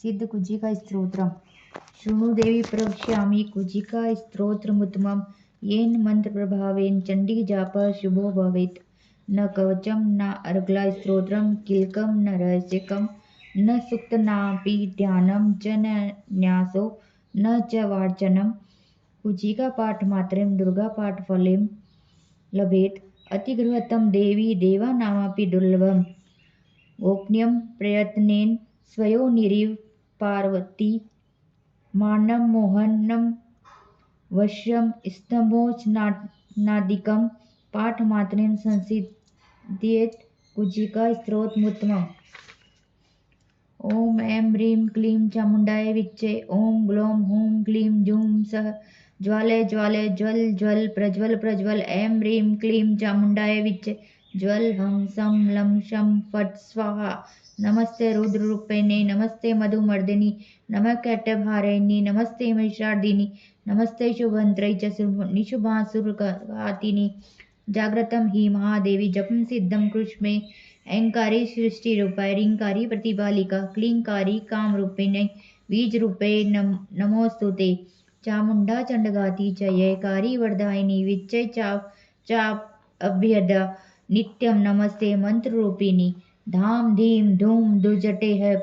सिद्ध कुजिका स्तोत्रम। शृणु देवी प्रवक्ष्यामि कुजिका स्तोत्रमुत्तमं येन मंत्रप्रभावेन चण्डीजापः शुभो भवेत्। न कवचं न अर्गला स्तोत्रं किल्कं न रहस्यकं न सूक्तनापि ध्यानं च न न्यासो न च वाचनं। कुजिका पाठमात्रेण दुर्गापाठफलं लभेत्। अतिगृहतं देवी देवानामपि दुर्लभम्। गोपनीयं प्रयत्नेन स्वयोनिरिव पार्वती मानं मोहनं वश्यं स्तमोचनादिकं पाठमात्रेण संसिद्ध्येत् कुजिका स्तोत्रमुत्तमम्। ॐ ऐं ह्रीं क्लीं चामुण्डाय विच्चे। ॐ ग्लौं हूं क्लीं जूं सः ज्वालय ज्वालय ज्वल ज्वल प्रज्वल प्रज्वल। ऐं ह्रीं क्लीं चामुण्डाय विच्चे। ज्वल हं सं लं शं फट् स्वाहा। नमस्ते रुद्ररूपिणे नमस्ते मधुमर्दिनि नमः कैटभारिणि नमस्ते महिषार्दिनि नमस्ते शुभन्त्रै च निशुभासुरघातिनि। जाग्रतं हि महादेवी जपं सिद्धं कृष्णे। ऐंकारी सृष्टिरूपाय ह्रींकारी प्रतिपालिका क्लींकारी कामरूपिणे बीजरूपे नमोऽस्तुते। चामुण्डा चण्डघाती च जयकारी वरदायिनी विच्चे चाभ्यदा नित्यं नमस्ते मंत्ररूपिणी। धाम धीम धूम दुर्जटे है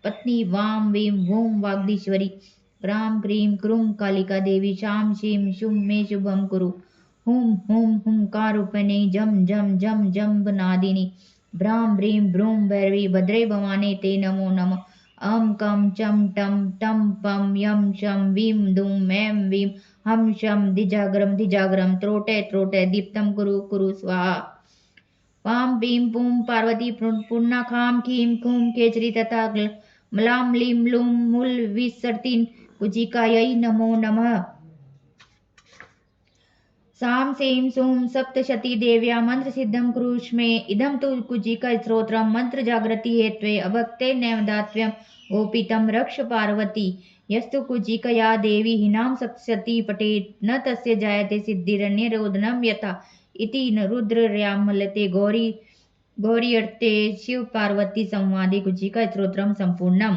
पत्नी वां वीं वूं वागदीश्वरी। क्रां क्रीं क्रूं कालिका देवी शां शीं शुं मे शुभं कुरु। हुं हुं हुंकाररूपिणी जं जं जं जम्बनादिनी। भ्रां भ्रीं भ्रूं भैरवी भद्रे भवाने ते नमो नमः। अं कं चं टं टं पं यं शं वीं दूं ऐं वीं हं शं धिजाग्रं त्रोटे त्रोटे दीप्तं कुरु कुरु स्वाहा। वां बीं पूं पार्वती पूर्णाखां खीं खूं केचरी तथा म्लां लीं लूं मूल विसर्तिं कुजिकायै नमो नमः। सां सीं सूं सप्तशती देव्या मंत्रसिद्धं कुरुष्मे। इदं तु कुजिका स्तोत्रं मंत्रजागृति हेत्वे अभक्ते नैवेद्यं गोपितं रक्ष पार्वती। यस्तु कुजिकया देवी हीनां सप्तशती पठेत् न तस्य जायते सिद्धिरन्यरोदनं यथा इति रुद्रयामलते गौरीयर्थे शिवपार्वती संवादे कुजिका स्तोत्रं सम्पूर्णम्।